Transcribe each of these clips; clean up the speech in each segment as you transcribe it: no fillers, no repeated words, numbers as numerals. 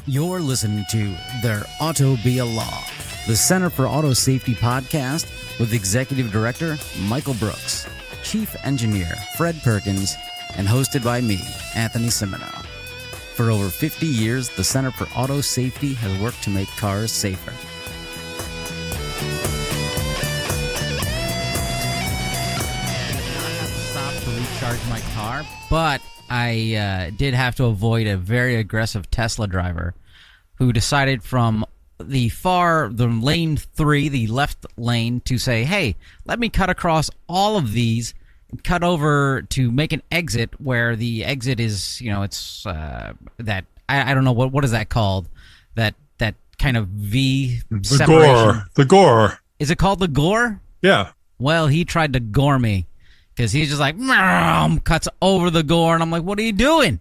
You're listening to There Ought to Be a Law, the Center for Auto Safety podcast with Executive Director Michael Brooks, Chief Engineer Fred Perkins, and hosted by me, Anthony Cimino. For over 50 years, the Center for Auto Safety has worked to make cars safer. I have to stop to recharge my car, but I did have to avoid a very aggressive Tesla driver who decided from the lane 3, the left lane, to say, hey, let me cut across all of these and cut over to make an exit where the exit is, it's that, I don't know, what is that called? That kind of V separation. The gore. Is it called the gore? Yeah. Well, he tried to gore me. Because he's just like, cuts over the gore, and I'm like, what are you doing?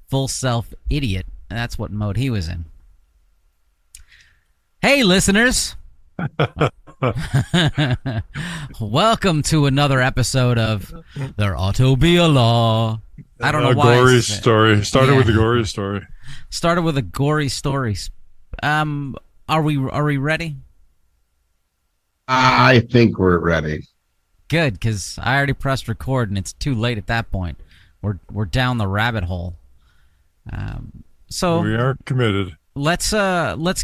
Full self-idiot. That's what mode he was in. Hey, listeners. Welcome to another episode of There Ought to Be a Law. I don't know why. Gory story. Started with the gory story. Started with a gory story. Are we ready? I think we're ready. Good, because I already pressed record, and it's too late at that point. We're down the rabbit hole. So we are committed. Let's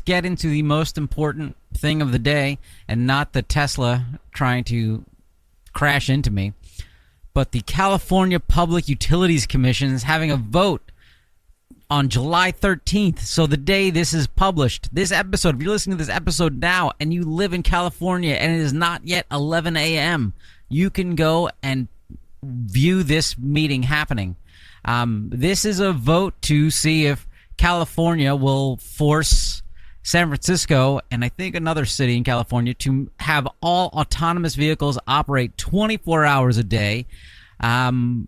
get into the most important thing of the day, and not the Tesla trying to crash into me, but the California Public Utilities Commission is having a vote on July 13th. So the day this is published, this episode, if you're listening to this episode now and you live in California and it is not yet 11 a.m., you can go and view this meeting happening. This is a vote to see if California will force San Francisco, and I think another city in California, to have all autonomous vehicles operate 24 hours a day, so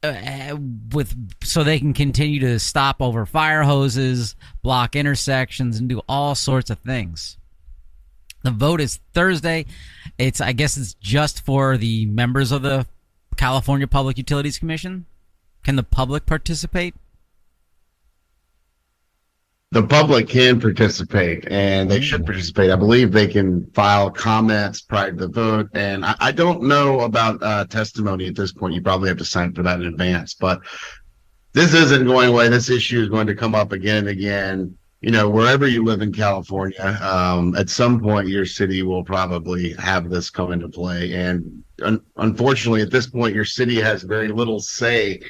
they can continue to stop over fire hoses, block intersections, and do all sorts of things. The vote is Thursday. I guess it's just for the members of the California Public Utilities Commission. Can the public participate? The public can participate, and they should participate. I believe they can file comments prior to the vote, and I don't know about testimony at this point. You probably have to sign for that in advance, but this isn't going away. This issue is going to come up again and again. Wherever you live in California, at some point your city will probably have this come into play. And unfortunately, at this point, your city has very little say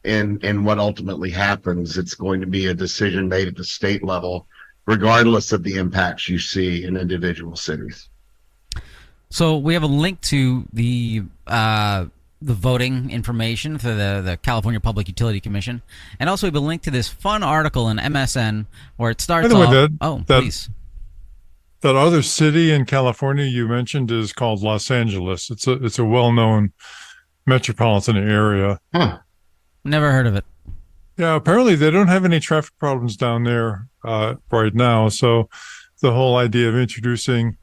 in what ultimately happens. It's going to be a decision made at the state level, regardless of the impacts you see in individual cities. So we have a link to the voting information for the California Public Utility Commission, and also we have a link to this fun article in MSN where it starts off. Please. That other city in California you mentioned is called Los Angeles. It's a well-known metropolitan area. Huh. Never heard of it. Yeah, apparently they don't have any traffic problems down there right now. So the whole idea of introducing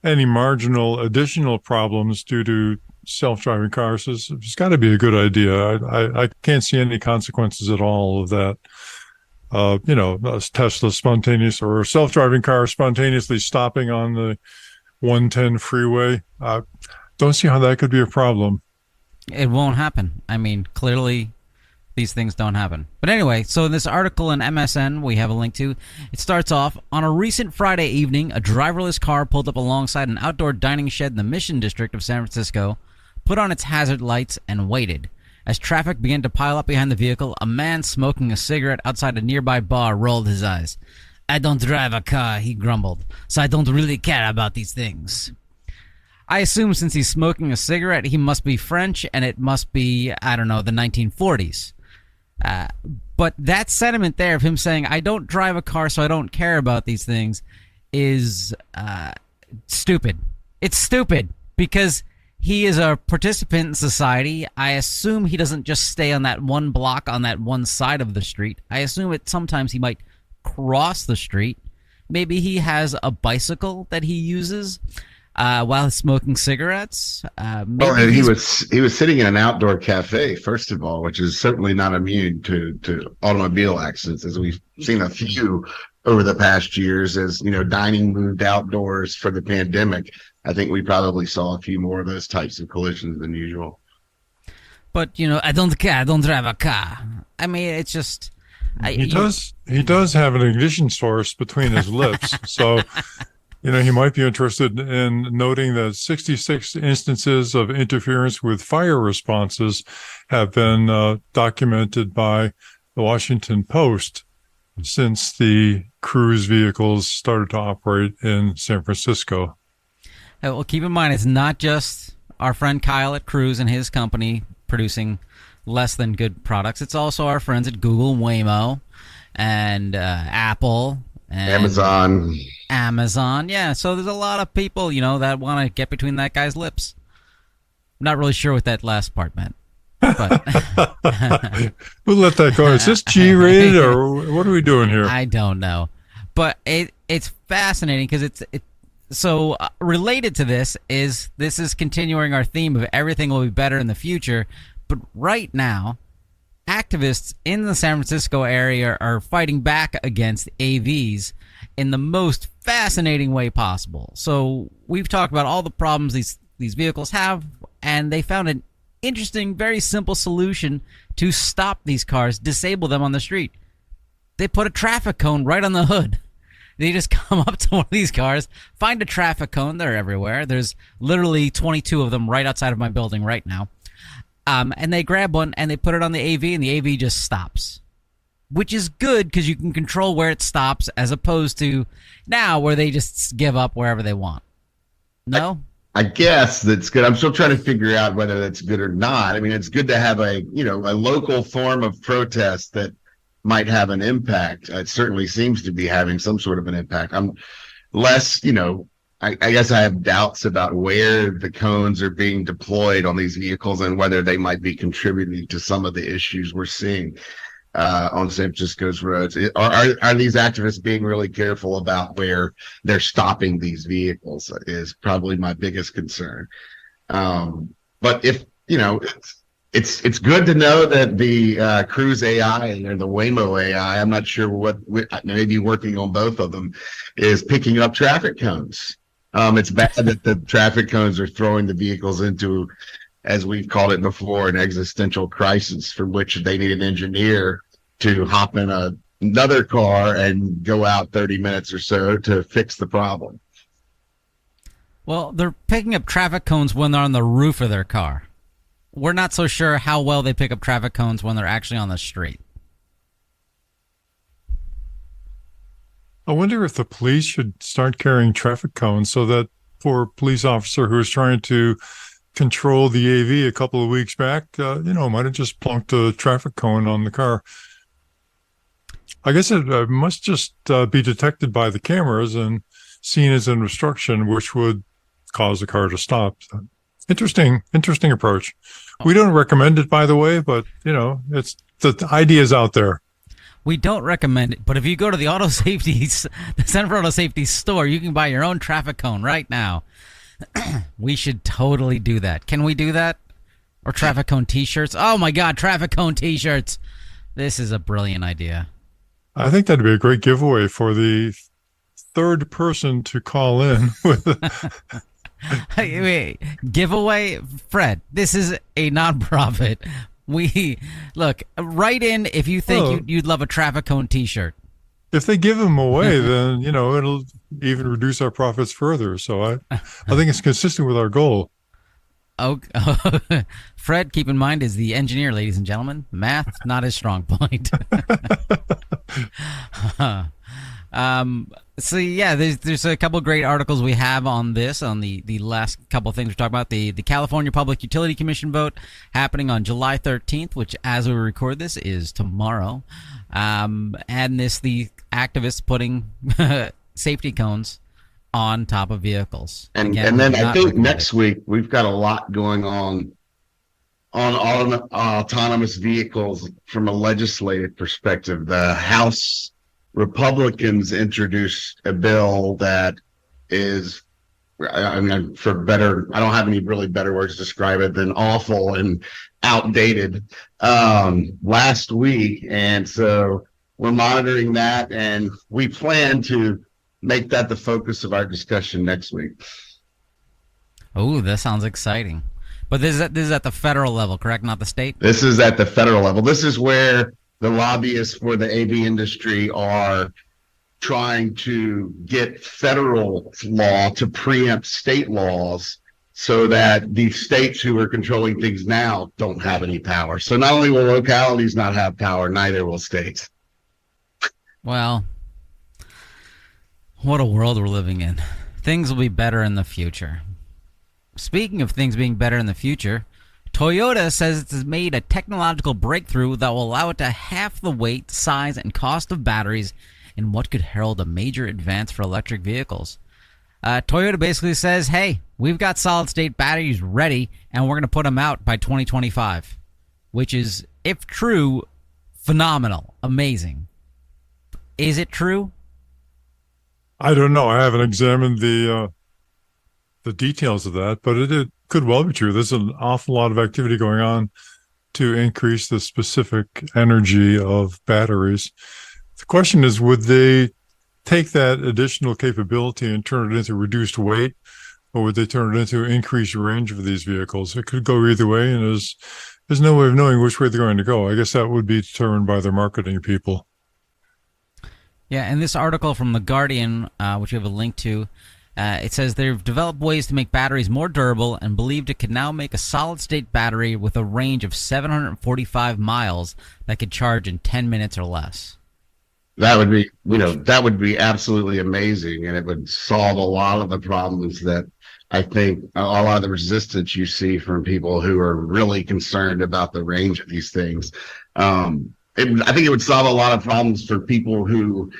any marginal additional problems due to self-driving cars it's got to be a good idea. I can't see any consequences at all of that. Tesla spontaneous or self-driving car spontaneously stopping on the 110 freeway. Don't see how that could be a problem. It won't happen. I mean, clearly these things don't happen. But anyway, so in this article in MSN we have a link to, it starts off, on a recent Friday evening, a driverless car pulled up alongside an outdoor dining shed in the Mission District of San Francisco, put on its hazard lights, and waited. As traffic began to pile up behind the vehicle, a man smoking a cigarette outside a nearby bar rolled his eyes. "I don't drive a car," he grumbled, "so I don't really care about these things." I assume since he's smoking a cigarette, he must be French, and it must be, I don't know, the 1940s. But that sentiment there of him saying, I don't drive a car, so I don't care about these things, is stupid. It's stupid because he is a participant in society. I assume he doesn't just stay on that one block on that one side of the street. I assume sometimes he might cross the street. Maybe he has a bicycle that he uses. while smoking cigarettes. Well, Maybe and he he's was sitting in an outdoor cafe, first of all, which is certainly not immune to automobile accidents, as we've seen a few over the past years. As you know, dining moved outdoors for the pandemic. I think we probably saw a few more of those types of collisions than usual. But I don't care. I don't drive a car. I mean, it's just. He does have an ignition source between his lips, so he might be interested in noting that 66 instances of interference with fire responses have been documented by the Washington Post since the Cruise vehicles started to operate in San Francisco. Well, keep in mind, it's not just our friend Kyle at Cruise and his company producing less than good products. It's also our friends at Google, Waymo, and Apple, and Amazon. Yeah, so there's a lot of people, that want to get between that guy's lips. I'm not really sure what that last part meant. But we'll let that go. Is this G-rated or what are we doing here? I don't know. But it's fascinating because so related to this is continuing our theme of everything will be better in the future. But right now, activists in the San Francisco area are fighting back against AVs in the most fascinating way possible. So we've talked about all the problems these vehicles have, and they found an interesting, very simple solution to stop these cars, disable them on the street. They put a traffic cone right on the hood. They just come up to one of these cars, find a traffic cone. They're everywhere. There's literally 22 of them right outside of my building right now. And they grab one and they put it on the AV, and the AV just stops, which is good because you can control where it stops, as opposed to now where they just give up wherever they want. No? I guess that's good. I'm still trying to figure out whether that's good or not. I mean, it's good to have a local form of protest that might have an impact. It certainly seems to be having some sort of an impact. I'm less, I guess I have doubts about where the cones are being deployed on these vehicles and whether they might be contributing to some of the issues we're seeing on San Francisco's roads. Are these activists being really careful about where they're stopping these vehicles is probably my biggest concern. But if, it's good to know that the Cruise AI or the Waymo AI, I'm not sure what, maybe working on both of them, is picking up traffic cones. It's bad that the traffic cones are throwing the vehicles into, as we've called it before, an existential crisis for which they need an engineer to hop in another car and go out 30 minutes or so to fix the problem. Well, they're picking up traffic cones when they're on the roof of their car. We're not so sure how well they pick up traffic cones when they're actually on the street. I wonder if the police should start carrying traffic cones so that poor police officer who was trying to control the AV a couple of weeks back, might have just plunked a traffic cone on the car. I guess it must just be detected by the cameras and seen as an obstruction, which would cause the car to stop. So, interesting approach. We don't recommend it, by the way, but it's the idea's out there. We don't recommend it, but if you go to the Center for Auto Safety store, you can buy your own traffic cone right now. We should totally do that. Can we do that? Or traffic cone T-shirts? Oh my God, traffic cone T-shirts! This is a brilliant idea. I think that'd be a great giveaway for the third person to call in with. Wait, giveaway, Fred. This is a nonprofit. We look right in if you think you'd love a traffic cone T-shirt. If they give them away, then it'll even reduce our profits further. So I think it's consistent with our goal. Oh, Fred, keep in mind, is the engineer, ladies and gentlemen. Math, not his strong point. So yeah, there's a couple of great articles we have on this, on the last couple of things we're talking about. The California Public Utility Commission vote happening on July 13th, which as we record this is tomorrow. And the activists putting safety cones on top of vehicles. And then I think next week we've got a lot going on autonomous vehicles from a legislative perspective. The House Republicans introduced a bill that is I mean, for better, I don't have any really better words to describe it than awful and outdated last week. And so we're monitoring that, and we plan to make that the focus of our discussion next week. Oh, that sounds exciting. But this is at the federal level, correct? Not the state? This is at the federal level. This is where the lobbyists for the AV industry are trying to get federal law to preempt state laws so that the states who are controlling things now don't have any power. So not only will localities not have power, neither will states. Well, what a world we're living in. Things will be better in the future. Speaking of things being better in the future, Toyota says it's made a technological breakthrough that will allow it to half the weight, size, and cost of batteries in what could herald a major advance for electric vehicles. Toyota basically says, hey, we've got solid-state batteries ready, and we're going to put them out by 2025, which is, if true, phenomenal, amazing. Is it true? I don't know. I haven't examined the details of that, but it could well be true. There's an awful lot of activity going on to increase the specific energy of batteries. The question is, would they take that additional capability and turn it into reduced weight, or would they turn it into increased range for these vehicles? It could go either way, and there's no way of knowing which way they're going to go. I guess that would be determined by their marketing people. Yeah, in this article from The Guardian, which we have a link to, it says they've developed ways to make batteries more durable and believed it could now make a solid-state battery with a range of 745 miles that could charge in 10 minutes or less. That would be, that would be absolutely amazing, and it would solve a lot of the problems that I think a lot of the resistance you see from people who are really concerned about the range of these things. I think it would solve a lot of problems for people who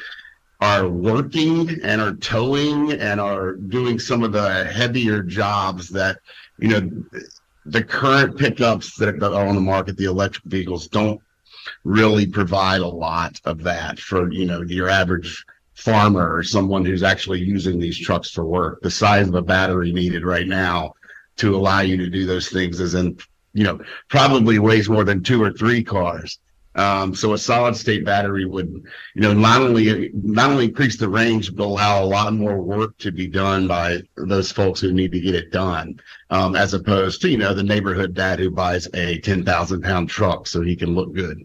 are working and are towing and are doing some of the heavier jobs that, the current pickups that are on the market, the electric vehicles, don't really provide a lot of that for, your average farmer or someone who's actually using these trucks for work. The size of a battery needed right now to allow you to do those things probably weighs more than 2 or 3 cars. So a solid state battery would, not only increase the range, but allow a lot more work to be done by those folks who need to get it done, as opposed to, the neighborhood dad who buys a 10,000-pound truck so he can look good.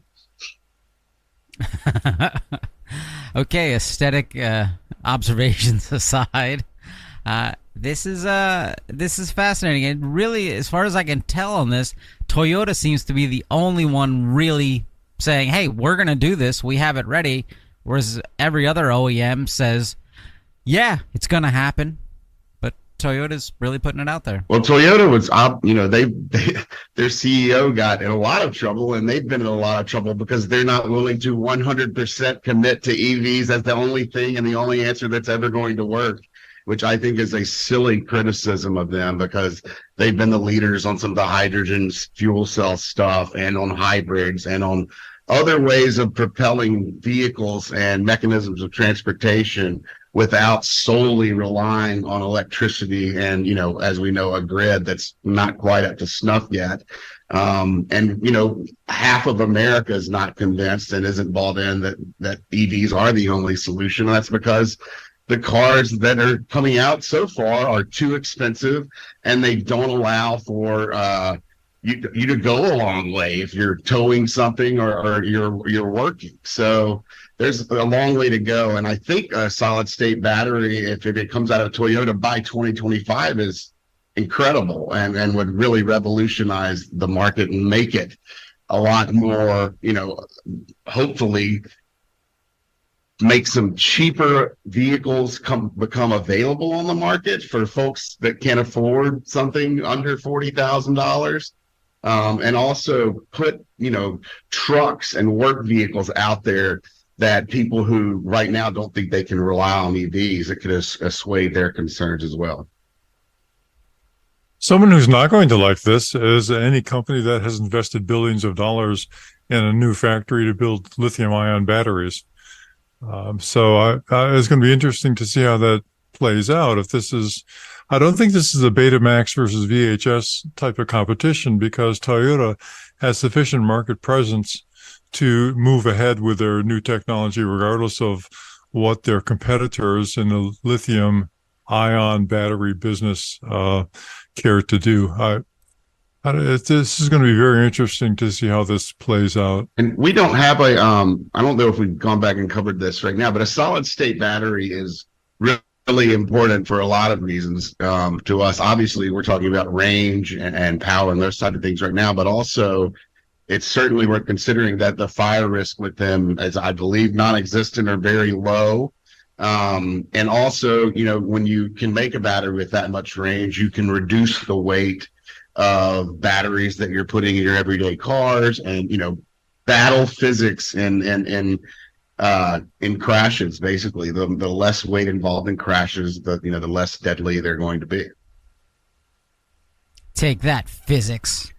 Okay, aesthetic observations aside, this is fascinating. And really, as far as I can tell on this, Toyota seems to be the only one really saying, hey, we're going to do this. We have it ready. Whereas every other OEM says, yeah, it's going to happen. But Toyota's really putting it out there. Well, Toyota was, their CEO got in a lot of trouble, and they've been in a lot of trouble because they're not willing to 100% commit to EVs as the only thing and the only answer that's ever going to work, which I think is a silly criticism of them because they've been the leaders on some of the hydrogen fuel cell stuff and on hybrids and on other ways of propelling vehicles and mechanisms of transportation without solely relying on electricity and, as we know, a grid that's not quite up to snuff yet. Half of America is not convinced and isn't bought in that EVs are the only solution. And that's because the cars that are coming out so far are too expensive, and they don't allow for you to go a long way if you're towing something or you're working. So there's a long way to go, and I think a solid state battery, if it comes out of Toyota by 2025, is incredible and would really revolutionize the market and make it a lot more, hopefully make some cheaper vehicles become available on the market for folks that can't afford something under $40,000. And also put, trucks and work vehicles out there that people who right now don't think they can rely on EVs, it could assuage their concerns as well. Someone who's not going to like this is any company that has invested billions of dollars in a new factory to build lithium-ion batteries. So it's going to be interesting to see how that plays out. If this is, I don't think this is a Betamax versus VHS type of competition because Toyota has sufficient market presence to move ahead with their new technology, regardless of what their competitors in the lithium ion battery business care to do. This is going to be very interesting to see how this plays out. And we don't have I don't know if we've gone back and covered this right now, but a solid state battery is really important for a lot of reasons to us. Obviously, we're talking about range and power and those type of things right now, but also it's certainly worth considering that the fire risk with them is, I believe, non-existent or very low. And also, when you can make a battery with that much range, you can reduce the weight of batteries that you're putting in your everyday cars, and battle physics in crashes. Basically, the less weight involved in crashes, the less deadly they're going to be. Take that, physics.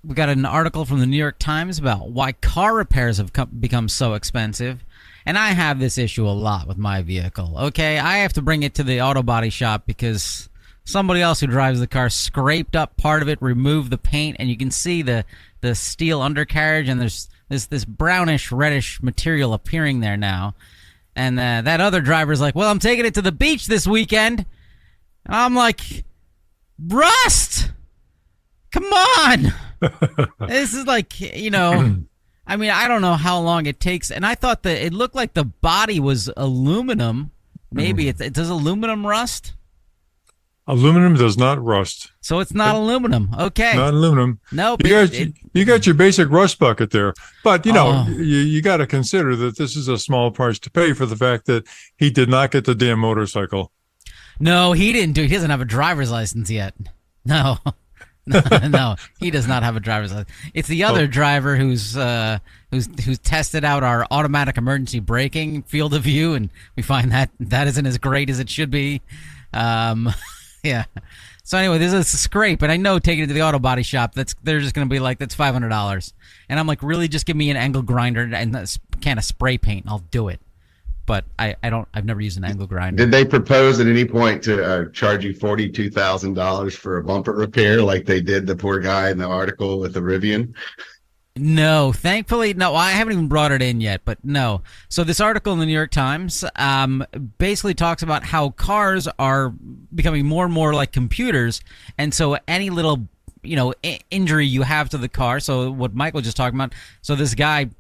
We got an article from the New York Times about why car repairs have become so expensive. And I have this issue a lot with my vehicle. Okay, I have to bring it to the auto body shop because somebody else who drives the car scraped up part of it, removed the paint, and you can see the steel undercarriage, and there's this brownish, reddish material appearing there now. And that other driver's like, well, I'm taking it to the beach this weekend. And I'm like, rust! Come on! This is like, I mean, I don't know how long it takes. And I thought that it looked like the body was aluminum. Maybe it does aluminum rust? Aluminum does not rust. So it's not aluminum. Okay. Not aluminum. Nope. You got your basic rust bucket there. But, you got to consider that this is a small price to pay for the fact that he did not get the damn motorcycle. No, he didn't do it. He doesn't have a driver's license yet. No. No, he does not have a driver's license. It's the other driver who's tested out our automatic emergency braking field of view, and we find that isn't as great as it should be. Yeah. So anyway, there's a scrape, and I know taking it to the auto body shop, they're just going to be like, that's $500. And I'm like, really, just give me an angle grinder and a can of spray paint, and I'll do it. But I've never used an angle grinder. Did they propose at any point to charge you $42,000 for a bumper repair like they did the poor guy in the article with the Rivian? No, thankfully, no. I haven't even brought it in yet, but no. So this article in the New York Times basically talks about how cars are becoming more and more like computers, and so any little injury you have to the car. So what Michael just talked about. So this guy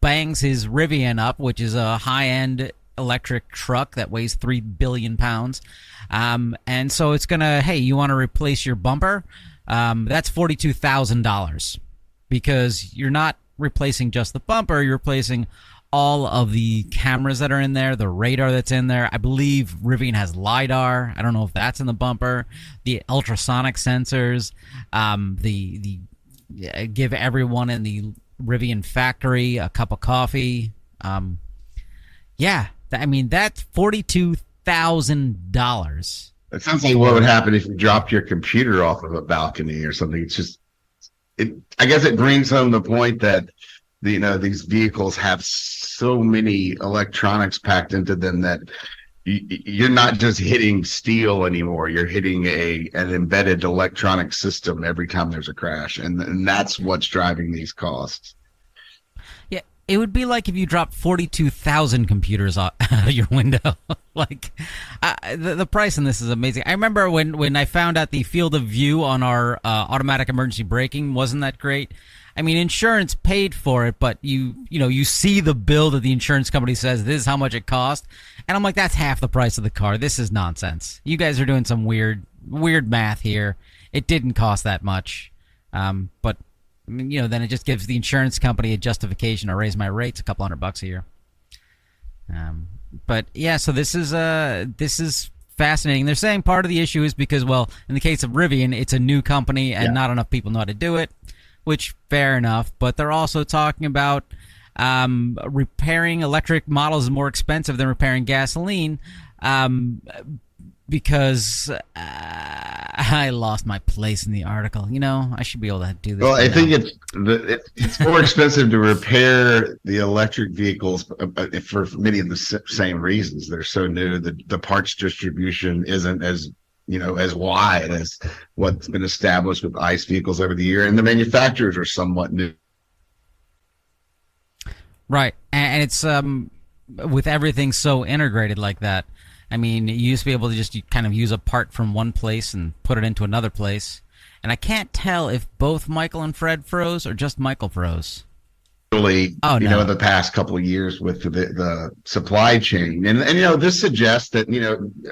bangs his Rivian up, which is a high-end electric truck that weighs 3 billion pounds. And so it's going to, hey, you want to replace your bumper? That's $42,000 because you're not replacing just the bumper. You're replacing all of the cameras that are in there, the radar that's in there. I believe Rivian has LiDAR. I don't know if that's in the bumper. The ultrasonic sensors, give everyone in the Rivian factory a cup of coffee. That's $42,000. It sounds like what would happen if you dropped your computer off of a balcony or something. It's just, I guess it brings home the point that these vehicles have so many electronics packed into them that you're not just hitting steel anymore. You're hitting an embedded electronic system every time there's a crash, and that's what's driving these costs. Yeah, it would be like if you dropped 42,000 computers out of your window. The price on this is amazing. I remember when I found out the field of view on our automatic emergency braking wasn't that great. I mean, insurance paid for it, but you see the bill that the insurance company says this is how much it cost, and I'm like, that's half the price of the car. This is nonsense. You guys are doing some weird math here. It didn't cost that much, but then it just gives the insurance company a justification to raise my rates a couple $100 a year. But yeah, so this is fascinating. They're saying part of the issue is because, well, in the case of Rivian, it's a new company and not enough people know how to do it. Which, fair enough, but they're also talking about repairing electric models is more expensive than repairing gasoline. because I lost my place in the article. You know, I should be able to do this. Well, I think now. it's more expensive to repair the electric vehicles for many of the same reasons. They're so new. The parts distribution isn't as as wide as what's been established with ICE vehicles over the year, and the manufacturers are somewhat new. Right, and it's with everything so integrated like that. I mean, you used to be able to just kind of use a part from one place and put it into another place. And I can't tell if both Michael and Fred froze or just Michael froze. Really, no. the past couple of years with the supply chain. And this suggests that,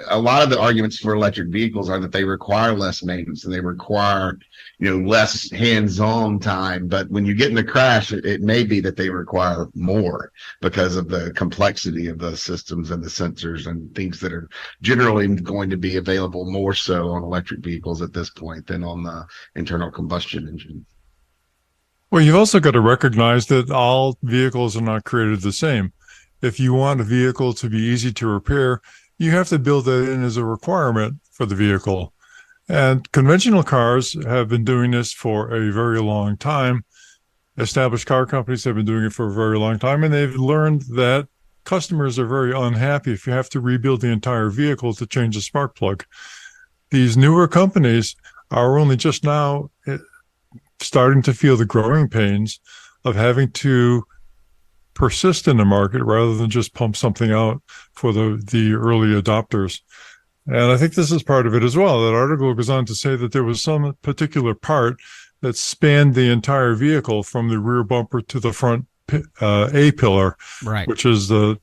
a lot of the arguments for electric vehicles are that they require less maintenance and they require, less hands-on time. But when you get in a crash, it may be that they require more because of the complexity of the systems and the sensors and things that are generally going to be available more so on electric vehicles at this point than on the internal combustion engine. Well, you've also got to recognize that all vehicles are not created the same. If you want a vehicle to be easy to repair, you have to build that in as a requirement for the vehicle. And conventional cars have been doing this for a very long time. Established car companies have been doing it for a very long time, and they've learned that customers are very unhappy if you have to rebuild the entire vehicle to change a spark plug. These newer companies are only just now starting to feel the growing pains of having to persist in the market rather than just pump something out for the early adopters. And I think this is part of it as well. That article goes on to say that there was some particular part that spanned the entire vehicle from the rear bumper to the front A-pillar, right? Which is the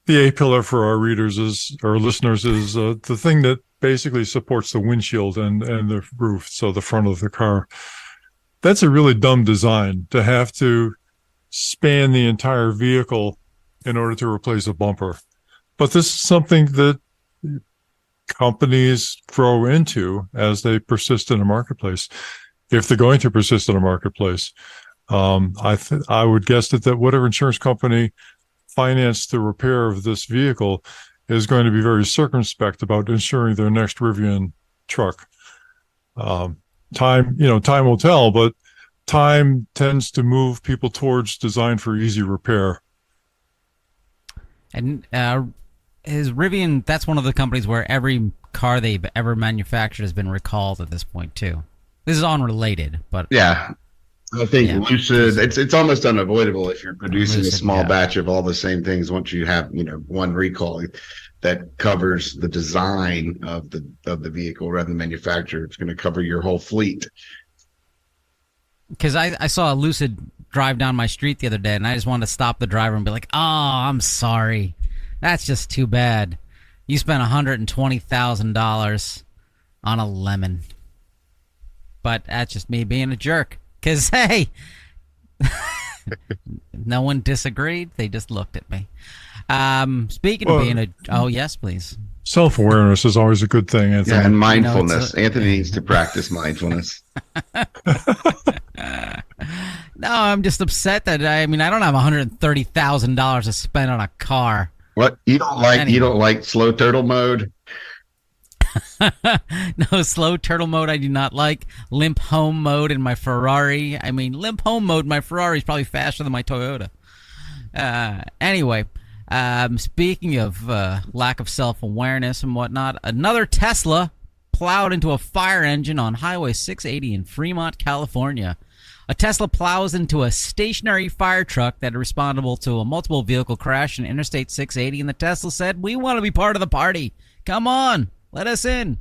A-pillar for our listeners is the thing that basically supports the windshield and the roof, so the front of the car. That's a really dumb design to have to span the entire vehicle in order to replace a bumper. But this is something that companies grow into as they persist in a marketplace. If they're going to persist in a marketplace, I would guess that whatever insurance company financed the repair of this vehicle is going to be very circumspect about insuring their next Rivian truck. Time will tell, but time tends to move people towards design for easy repair. And his Rivian, that's one of the companies where every car they've ever manufactured has been recalled at this point too. This is unrelated, but yeah, I think Lucid. It's almost unavoidable if you're producing a small batch of all the same things. Once you have one recall that covers the design of the vehicle rather than manufacturer, it's going to cover your whole fleet. Because I saw a Lucid drive down my street the other day, and I just wanted to stop the driver and be like, "Oh, I'm sorry, that's just too bad. You spent $120,000 on a lemon." But that's just me being a jerk. Because hey, no one disagreed. They just looked at me. Speaking of being yes, please. Self-awareness is always a good thing, Anthony. Yeah, and mindfulness. Anthony needs to practice mindfulness. No, I'm just upset that I don't have $130,000 to spend on a car. What you don't like? Anyway. You don't like slow turtle mode? No, slow turtle mode I do not like. Limp home mode in my Ferrari. Limp home mode in my Ferrari is probably faster than my Toyota. Anyway. Speaking of lack of self-awareness and whatnot, another Tesla plowed into a fire engine on Highway 680 in Fremont, California. A Tesla plows into a stationary fire truck that is responsible to a multiple vehicle crash in Interstate 680, and the Tesla said, "We want to be part of the party. Come on, let us in."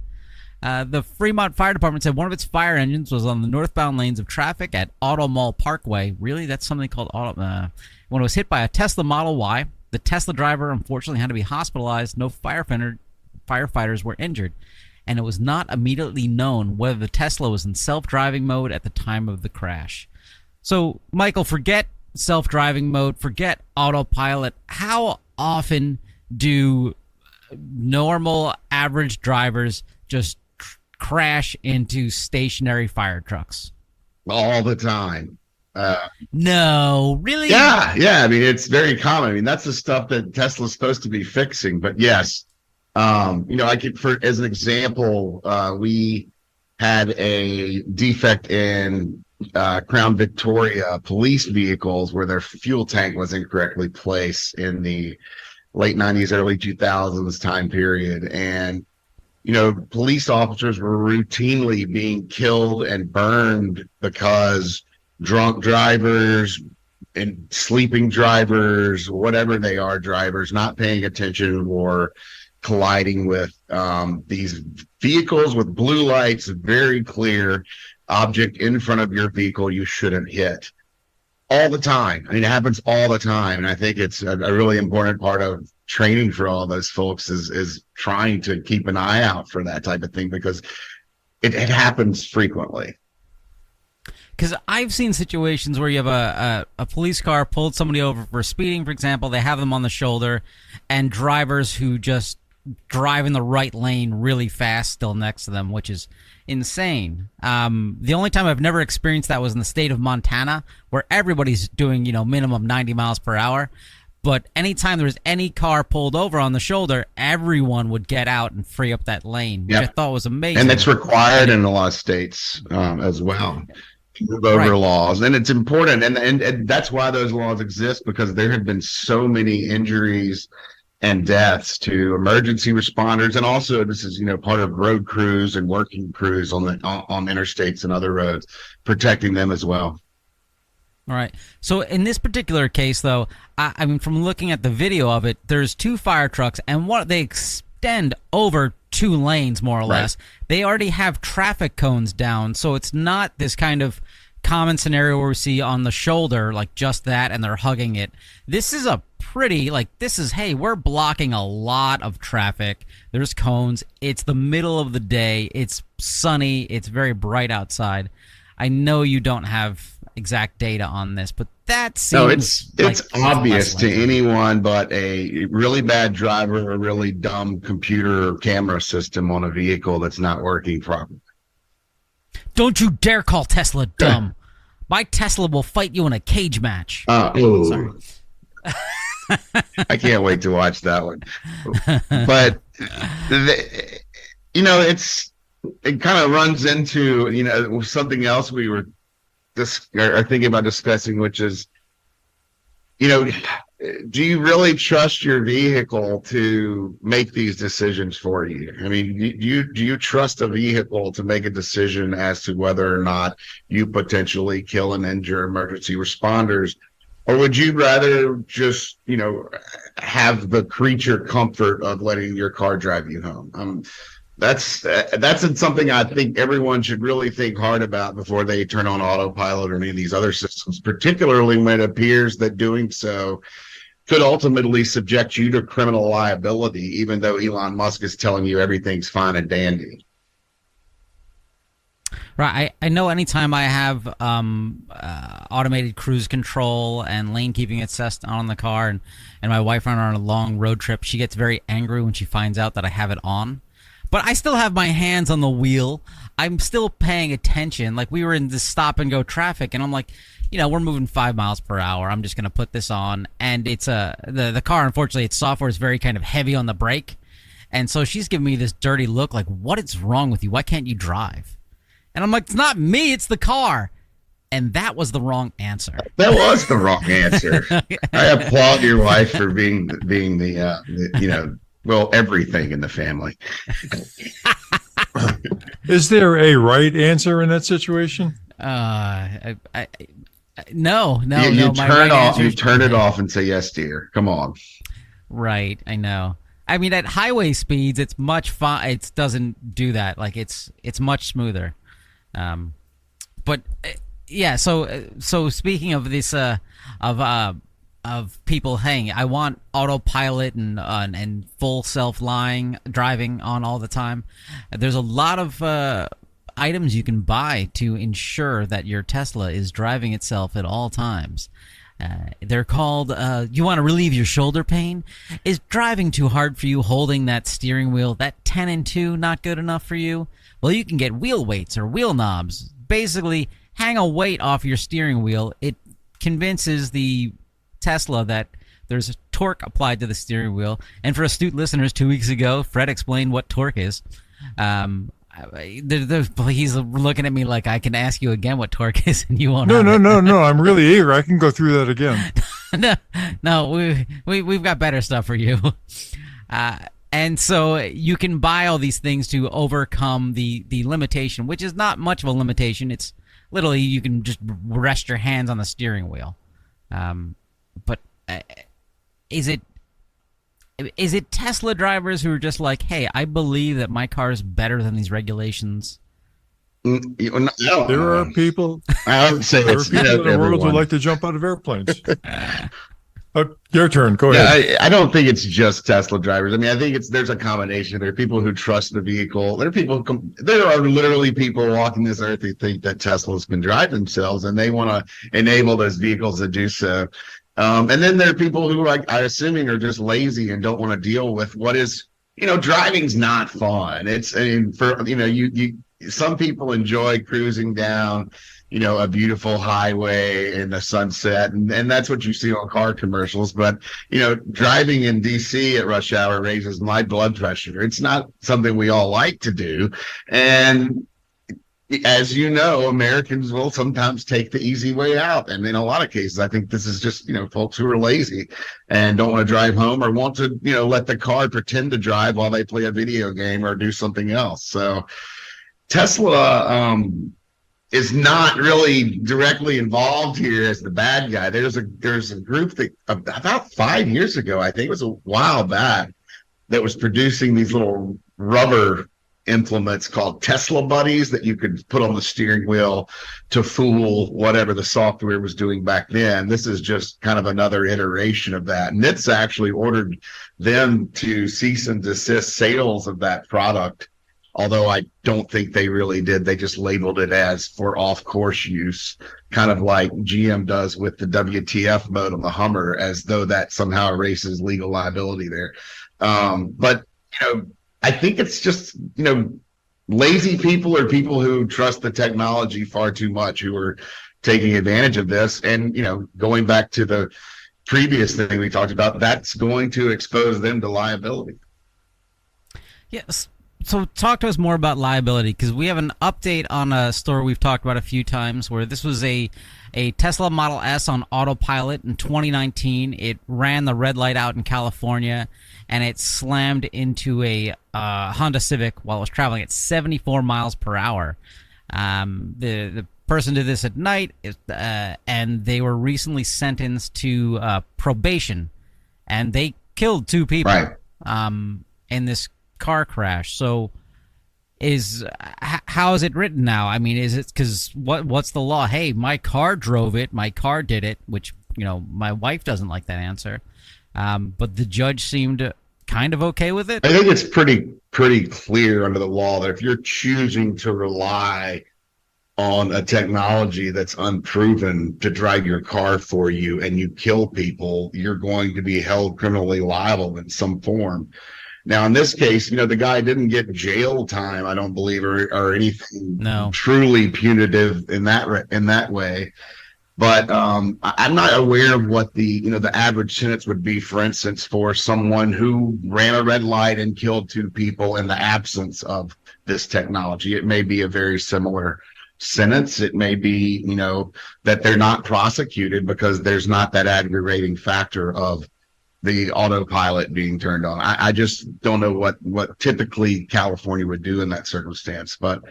The Fremont Fire Department said one of its fire engines was on the northbound lanes of traffic at Auto Mall Parkway. Really? That's something called when it was hit by a Tesla Model Y. The Tesla driver unfortunately had to be hospitalized. No firefighters were injured, and it was not immediately known whether the Tesla was in self-driving mode at the time of the crash. So, Michael, forget self-driving mode, forget autopilot. How often do normal, average drivers just crash into stationary fire trucks? All the time. No, really? Yeah. It's very common. That's the stuff that Tesla's supposed to be fixing. But yes, I could, for as an example, we had a defect in Crown Victoria police vehicles where their fuel tank was incorrectly placed in the late 90s, early 2000s time period. And, police officers were routinely being killed and burned because drunk drivers and sleeping drivers, whatever they are, drivers not paying attention or colliding with these vehicles with blue lights, very clear object in front of your vehicle you shouldn't hit all the time. I mean, it happens all the time. And I think it's a really important part of training for all those folks is trying to keep an eye out for that type of thing, because it happens frequently. Because I've seen situations where you have a police car pulled somebody over for speeding, for example. They have them on the shoulder, and drivers who just drive in the right lane really fast still next to them, which is insane. The only time I've never experienced that was in the state of Montana, where everybody's doing, minimum 90 miles per hour. But anytime there was any car pulled over on the shoulder, everyone would get out and free up that lane, which I thought was amazing. And that's required in a lot of states as well. Move over laws, and it's important, and that's why those laws exist, because there have been so many injuries and deaths to emergency responders, and also this is part of road crews and working crews on interstates and other roads, protecting them as well. All right. So in this particular case, though, I mean, from looking at the video of it, there's 2 fire trucks, and they extend over 2 lanes, more or less. They already have traffic cones down, so it's not this kind of common scenario where we see on the shoulder, like just that, and they're hugging it. This is a pretty, hey, we're blocking a lot of traffic. There's cones. It's the middle of the day. It's sunny. It's very bright outside. I know you don't have exact data on this, but that seems it's obvious to anyone but a really bad driver or a really dumb computer or camera system on a vehicle that's not working properly. Don't you dare call Tesla dumb. My Tesla will fight you in a cage match. Sorry. I can't wait to watch that one. But it kind of runs into something else we were are thinking about discussing, which is, do you really trust your vehicle to make these decisions for you? I mean, do you trust a vehicle to make a decision as to whether or not you potentially kill and injure emergency responders? Or would you rather just, have the creature comfort of letting your car drive you home? That's something I think everyone should really think hard about before they turn on autopilot or any of these other systems, particularly when it appears that doing so could ultimately subject you to criminal liability, even though Elon Musk is telling you everything's fine and dandy. Right. I know anytime I have automated cruise control and lane keeping assist on the car, and my wife and I are on a long road trip, she gets very angry when she finds out that I have it on. But I still have my hands on the wheel. I'm still paying attention. Like, we were in this stop-and-go traffic, and I'm like, we're moving 5 miles per hour. I'm just going to put this on. And it's the car, unfortunately, its software is very kind of heavy on the brake. And so she's giving me this dirty look like, what is wrong with you? Why can't you drive? And I'm like, it's not me, it's the car. And that was the wrong answer. That was the wrong answer. I applaud your wife for being the everything in the family. Is there a right answer in that situation? No. You turn it off and say, yes, dear. Come on. Right, I know. I mean, at highway speeds, it's much fun. It doesn't do that. Like, it's much smoother. But yeah. So speaking of this, of people, hey, I want autopilot and full driving on all the time. There's a lot of items you can buy to ensure that your Tesla is driving itself at all times. They're called, you want to relieve your shoulder pain? Is driving too hard for you holding that steering wheel? That 10 and 2 not good enough for you? Well, you can get wheel weights or wheel knobs. Basically, hang a weight off your steering wheel. It convinces the Tesla that there's torque applied to the steering wheel. And for astute listeners, 2 weeks ago, Fred explained what torque is. He's looking at me like I can ask you again what torque is, and you won't. No. I'm really eager. I can go through that again. no, we've got better stuff for you. And so you can buy all these things to overcome the limitation, which is not much of a limitation. It's literally you can just rest your hands on the steering wheel. But is it Tesla drivers who are just like, hey, I believe that my car is better than these regulations? There are people. I would say There are it's people in the world who everyone. like to jump out of airplanes. Your turn. Go ahead. Yeah, I don't think it's just Tesla drivers. I mean, I think there's a combination. There are people who trust the vehicle. There are literally people walking this earth who think that Teslas can drive themselves, and they want to enable those vehicles to do so. And then there are people who, like, I assuming, are just lazy and don't want to deal with what is, driving's not fun. Some people enjoy cruising down, a beautiful highway in the sunset. And that's what you see on car commercials. But, driving in DC at rush hour raises my blood pressure. It's not something we all like to do. And as you know, Americans will sometimes take the easy way out. And in a lot of cases, I think this is just, folks who are lazy and don't want to drive home or want to, let the car pretend to drive while they play a video game or do something else. So Tesla, is not really directly involved here as the bad guy. There's a group that about 5 years ago, I think it was a while back, that was producing these little rubber implements called Tesla Buddies that you could put on the steering wheel to fool whatever the software was doing back then. This is just kind of another iteration of that. NHTSA actually ordered them to cease and desist sales of that product, although I don't think they really did. They just labeled it as for off-course use, kind of like GM does with the WTF mode on the Hummer, as though that somehow erases legal liability there. But, I think it's just, lazy people or people who trust the technology far too much who are taking advantage of this. And, going back to the previous thing we talked about, that's going to expose them to liability. Yes. So talk to us more about liability, because we have an update on a story we've talked about a few times where this was a Tesla Model S on autopilot in 2019. It ran the red light out in California, and it slammed into a Honda Civic while it was traveling at 74 miles per hour. The person did this at night, and they were recently sentenced to probation, and they killed 2 people in this car crash. So how is it written now? I mean, is it because what's the law? Hey, my car drove it, my car did it, which my wife doesn't like that answer, but the judge seemed kind of okay with it. I think it's pretty clear under the law that if you're choosing to rely on a technology that's unproven to drive your car for you and you kill people, you're going to be held criminally liable in some form. Now, in this case, the guy didn't get jail time, I don't believe, or anything truly punitive in that way. But I'm not aware of what the average sentence would be, for instance, for someone who ran a red light and killed 2 people in the absence of this technology. It may be a very similar sentence. It may be, that they're not prosecuted because there's not that aggravating factor of the autopilot being turned on. I just don't know what typically California would do in that circumstance. But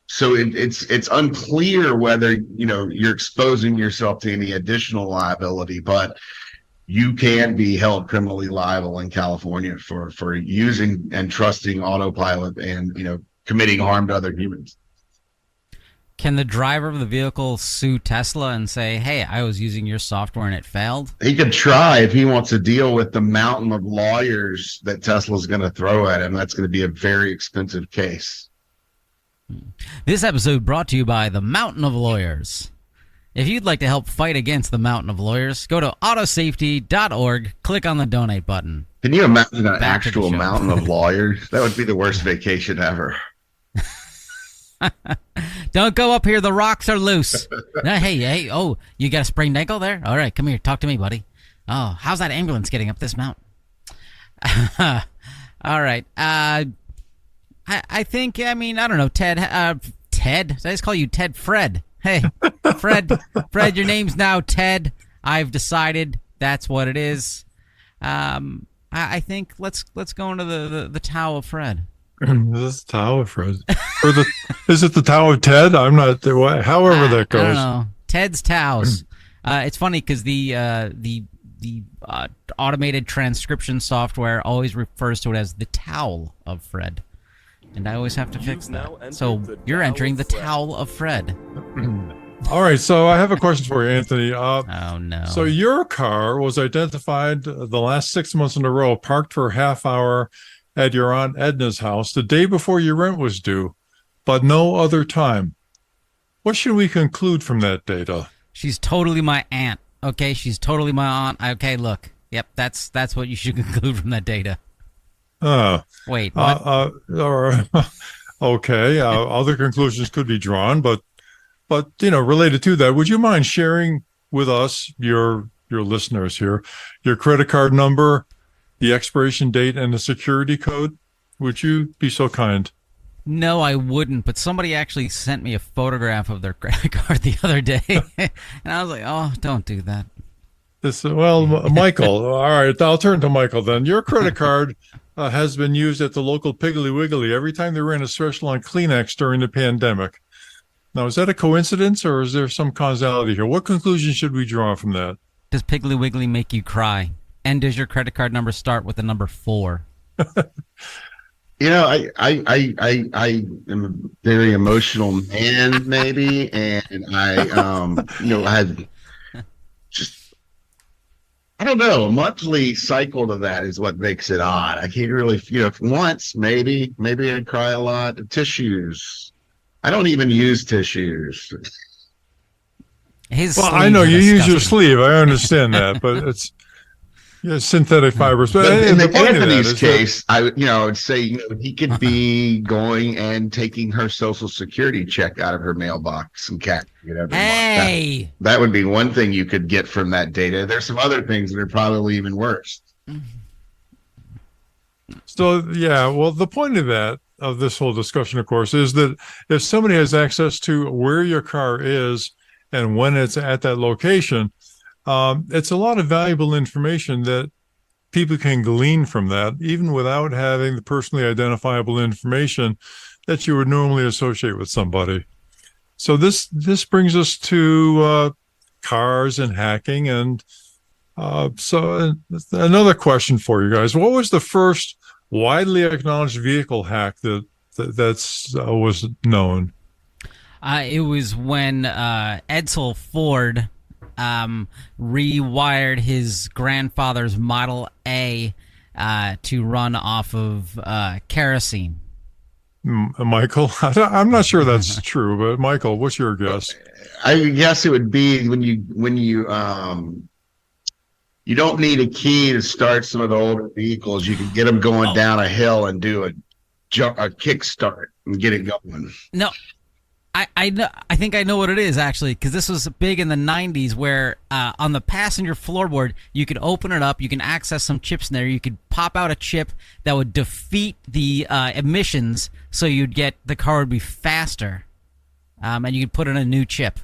so it's unclear whether you're exposing yourself to any additional liability, but you can be held criminally liable in California for using and trusting autopilot and committing harm to other humans. Can the driver of the vehicle sue Tesla and say, hey, I was using your software and it failed? He could try if he wants to deal with the mountain of lawyers that Tesla's going to throw at him. That's going to be a very expensive case. This episode brought to you by the Mountain of Lawyers. If you'd like to help fight against the Mountain of Lawyers, go to autosafety.org, click on the donate button. Can you imagine an actual mountain of lawyers? That would be the worst vacation ever. Don't go up here. The rocks are loose. Hey, oh, you got a sprained ankle there? All right, come here. Talk to me, buddy. Oh, how's that ambulance getting up this mountain? All right. I think, I mean, I don't know, Ted. Ted? Did I just call you Ted? Fred. Hey, Fred. Fred, your name's now Ted. I've decided that's what it is. I think let's go into the Tao of Fred. This is the Tao of Fred. Is it the Tao of Ted? I'm not. However that goes. I don't know. Ted's Taos. It's funny because the automated transcription software always refers to it as the towel of Fred, and I always have to fix that. So you're entering the towel of Fred. All right, so I have a question for you, Anthony. Oh no! So your car was identified the last 6 months in a row, parked for a half hour at your Aunt Edna's house the day before your rent was due, but no other time. What should we conclude from that data? She's totally my aunt. Okay, she's totally my aunt. Okay, look. Yep, that's what you should conclude from that data. Wait, what? Okay. Other conclusions could be drawn, but related to that, would you mind sharing with us, your listeners here, your credit card number, the expiration date, and the security code? Would you be so kind? No, I wouldn't, but somebody actually sent me a photograph of their credit card the other day, and I was like, oh, don't do that. Michael, all right, I'll turn to Michael then. Your credit card has been used at the local Piggly Wiggly every time they ran a special on Kleenex during the pandemic. Now, is that a coincidence, or is there some causality here? What conclusion should we draw from that? Does Piggly Wiggly make you cry? And does your credit card number start with the number 4? I am a very emotional man, maybe, and I had just, I don't know, a monthly cycle to that is what makes it odd. I can't really, once maybe I'd cry a lot. Tissues, I don't even use tissues. I know you use your sleeve. I understand that, but it's. Yeah, synthetic fibers. But in Anthony's case, I would say he could be going and taking her Social Security check out of her mailbox and cat every month. That would be one thing you could get from that data. There's some other things that are probably even worse. So yeah, well, the point of this whole discussion, of course, is that if somebody has access to where your car is and when it's at that location. It's a lot of valuable information that people can glean from that, even without having the personally identifiable information that you would normally associate with somebody. So this brings us to cars and hacking. And so another question for you guys. What was the first widely acknowledged vehicle hack that was known? It was when Edsel Ford rewired his grandfather's Model A to run off of kerosene. Michael, I'm not sure that's true, but Michael, what's your guess? I guess it would be when you you don't need a key to start some of the older vehicles. You can get them going down a hill and do a kickstart and get it going. No. I know. I think I know what it is, actually, because this was big in the 90s where on the passenger floorboard, you could open it up, you can access some chips in there, you could pop out a chip that would defeat the emissions, so the car would be faster, and you could put in a new chip.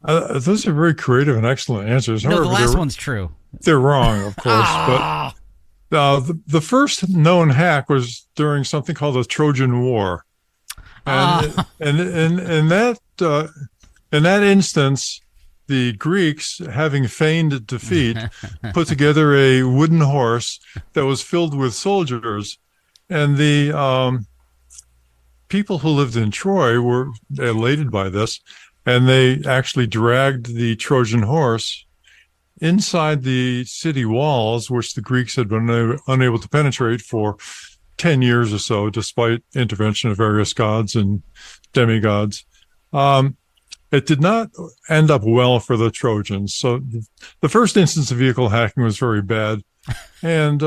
Those are very creative and excellent answers. No, the last one's true. They're wrong, of course, but the first known hack was during something called the Trojan War. And in that instance, the Greeks, having feigned defeat, put together a wooden horse that was filled with soldiers, and the people who lived in Troy were elated by this, and they actually dragged the Trojan horse inside the city walls, which the Greeks had been unable to penetrate for 10 years or so, despite intervention of various gods and demigods. It did not end up well for the Trojans. So the first instance of vehicle hacking was very bad. And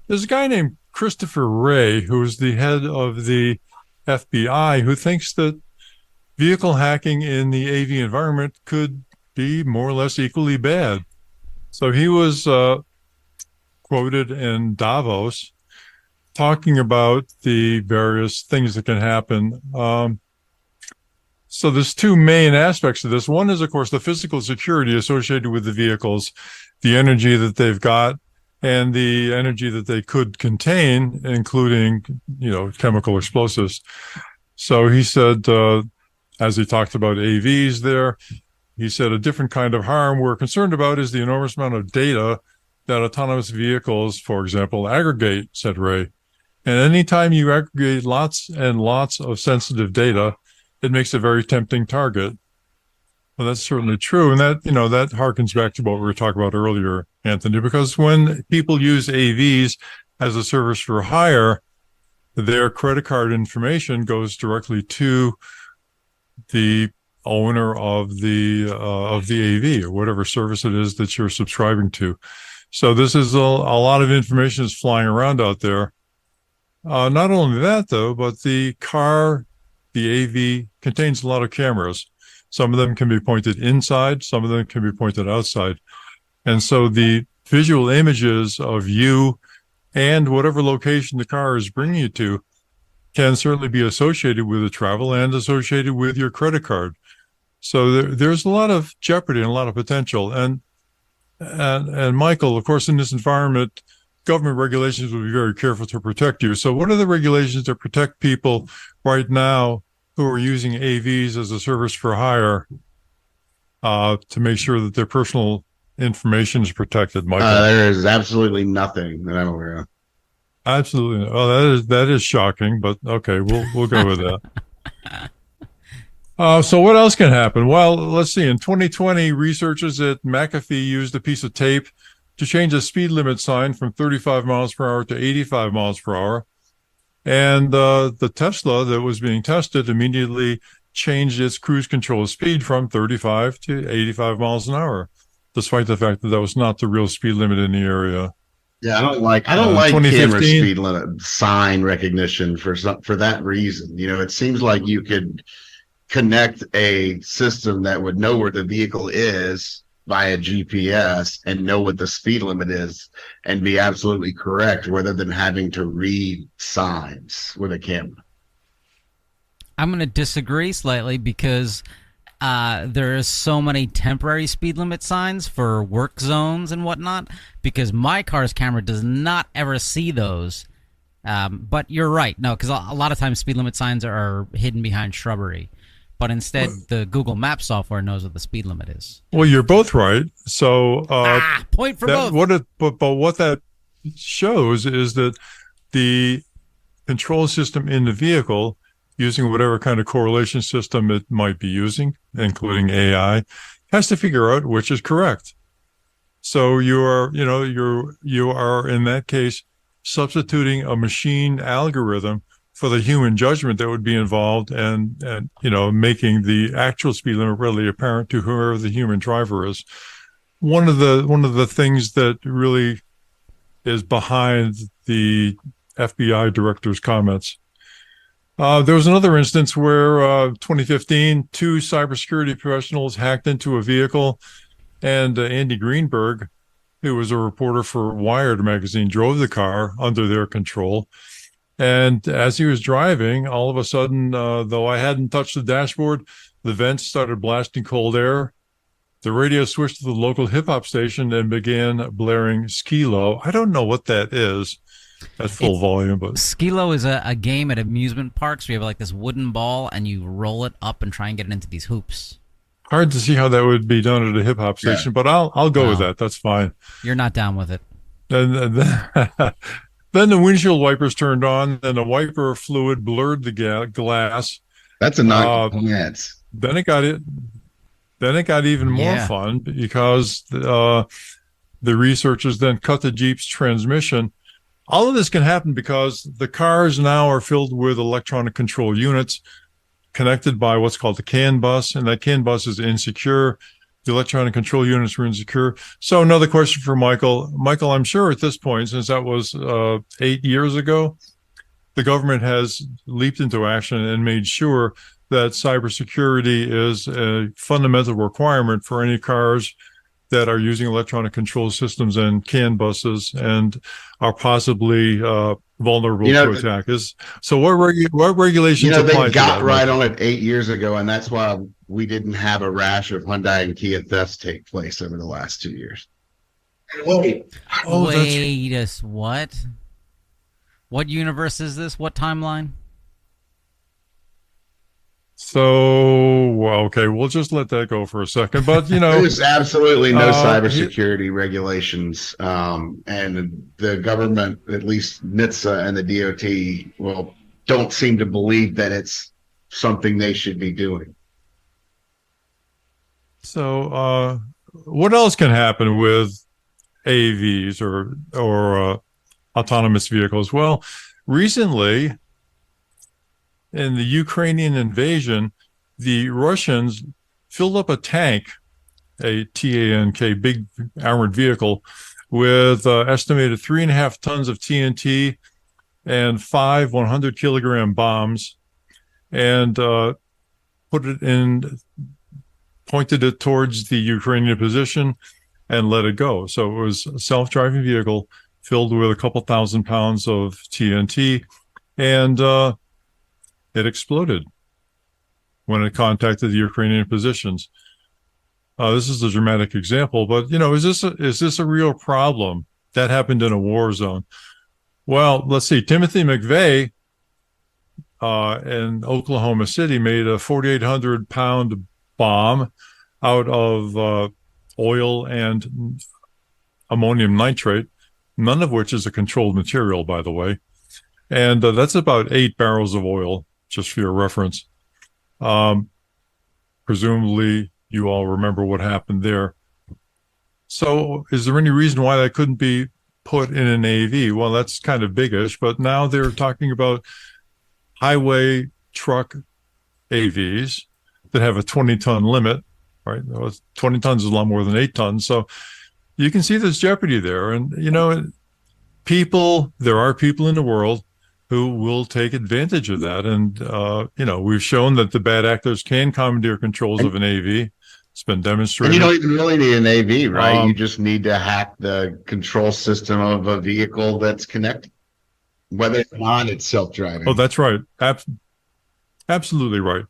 there's a guy named Christopher Wray, who is the head of the FBI, who thinks that vehicle hacking in the AV environment could be more or less equally bad. So he was quoted in Davos talking about the various things that can happen. So there's two main aspects of this. One is, of course, the physical security associated with the vehicles, the energy that they've got, and the energy that they could contain, including, chemical explosives. So he said, as he talked about AVs there, he said a different kind of harm we're concerned about is the enormous amount of data that autonomous vehicles, for example, aggregate, said Ray. And anytime you aggregate lots and lots of sensitive data, it makes a very tempting target. Well, that's certainly true. And that harkens back to what we were talking about earlier, Anthony, because when people use AVs as a service for hire, their credit card information goes directly to the owner of the AV or whatever service it is that you're subscribing to. So this is a lot of information is flying around out there. Not only that, though, but the AV contains a lot of cameras. Some of them can be pointed inside, some of them can be pointed outside. And so the visual images of you and whatever location the car is bringing you to can certainly be associated with the travel and associated with your credit card. So there's a lot of jeopardy and a lot of potential. And Michael, of course, in this environment, government regulations will be very careful to protect you. So what are the regulations that protect people right now who are using AVs as a service for hire to make sure that their personal information is protected, Michael? There is absolutely nothing that I'm aware of. Absolutely. Oh, that is shocking, but okay, we'll go with that. So what else can happen? Well, let's see. In 2020, researchers at McAfee used a piece of tape to change a speed limit sign from 35 miles per hour to 85 miles per hour. And the Tesla that was being tested immediately changed its cruise control speed from 35 to 85 miles an hour, despite the fact that that was not the real speed limit in the area. Yeah, I don't like camera speed limit sign recognition for that reason. It seems like you could connect a system that would know where the vehicle is via GPS and know what the speed limit is and be absolutely correct rather than having to read signs with a camera. I'm going to disagree slightly because there are so many temporary speed limit signs for work zones and whatnot, because my car's camera does not ever see those. But you're right. No, because a lot of times speed limit signs are hidden behind shrubbery. But instead, the Google Maps software knows what the speed limit is. Well, you're both right. So point for both. But what that shows is that the control system in the vehicle, using whatever kind of correlation system it might be using, including AI, has to figure out which is correct. So you are in that case substituting a machine algorithm for the human judgment that would be involved and making the actual speed limit readily apparent to whoever the human driver is. One of the things that really is behind the FBI director's comments. There was another instance where 2015, two cybersecurity professionals hacked into a vehicle, and Andy Greenberg, who was a reporter for Wired magazine, drove the car under their control. And as he was driving, all of a sudden, though I hadn't touched the dashboard, the vents started blasting cold air. The radio switched to the local hip-hop station and began blaring Skilo. I don't know what that is at full volume, but Skilo is a game at amusement parks where you have like this wooden ball and you roll it up and try and get it into these hoops. Hard to see how that would be done at a hip-hop station, but I'll go with that. That's fine. You're not down with it. Then the windshield wipers turned on, and the wiper fluid blurred the glass. That's a nonsense. Then it got even more fun because the researchers then cut the Jeep's transmission. All of this can happen because the cars now are filled with electronic control units connected by what's called the CAN bus, and that CAN bus is insecure. The electronic control units were insecure. So another question for Michael. Michael, I'm sure at this point, since that was 8 years ago, the government has leaped into action and made sure that cybersecurity is a fundamental requirement for any cars that are using electronic control systems and CAN buses and are possibly vulnerable to attack. So what regulations apply they to got that, right Michael? on it 8 years ago, and that's why we didn't have a rash of Hyundai and Kia thefts take place over the last 2 years. Wait, Oh, that's Wait a what? What universe is this? What timeline? so okay. We'll just let that go for a second. But there's absolutely no he, cybersecurity regulations, and the government, at least NHTSA and the DOT, well, don't seem to believe that it's something they should be doing. so what else can happen with AVs or autonomous vehicles? Well, recently in the Ukrainian invasion, the Russians filled up a tank, a TANK, big armored vehicle, with estimated 3.5 tons of TNT and 100-kilogram bombs, and pointed it towards the Ukrainian position and let it go. So it was a self-driving vehicle filled with a couple thousand pounds of TNT, and it exploded when it contacted the Ukrainian positions. This is a dramatic example, but is this a real problem that happened in a war zone? Well, let's see. Timothy McVeigh in Oklahoma City made a 4,800-pound bomb out of oil and ammonium nitrate, none of which is a controlled material, by the way. And that's about 8 barrels of oil, just for your reference. Presumably, you all remember what happened there. So is there any reason why that couldn't be put in an AV? Well, that's kind of biggish, but now they're talking about highway truck AVs that have a 20-ton limit, right? 20 tons is a lot more than 8 tons. So you can see there's jeopardy there. And, there are people in the world who will take advantage of that. And, we've shown that the bad actors can commandeer controls of an AV. It's been demonstrated. And you don't even really need an AV, right? You just need to hack the control system of a vehicle that's connected, whether or not it's self-driving. Oh, that's right. Absolutely right.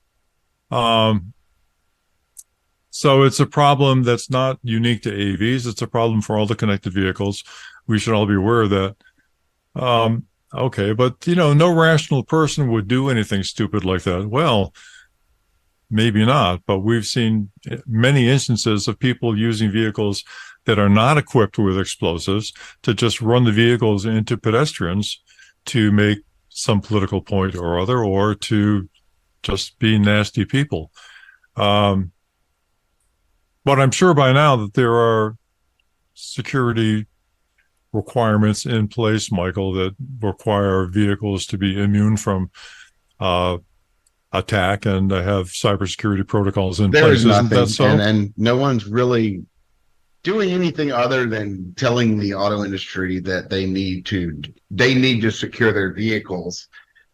So it's a problem that's not unique to AVs. It's a problem for all the connected vehicles. We should all be aware of that. Okay, but no rational person would do anything stupid like that. Well, maybe not, but we've seen many instances of people using vehicles that are not equipped with explosives to just run the vehicles into pedestrians to make some political point or other, or to just be nasty people. But I'm sure by now that there are security requirements in place, Michael, that require vehicles to be immune from attack and have cybersecurity protocols in place. Isn't that so? And no one's really doing anything other than telling the auto industry that they need to secure their vehicles.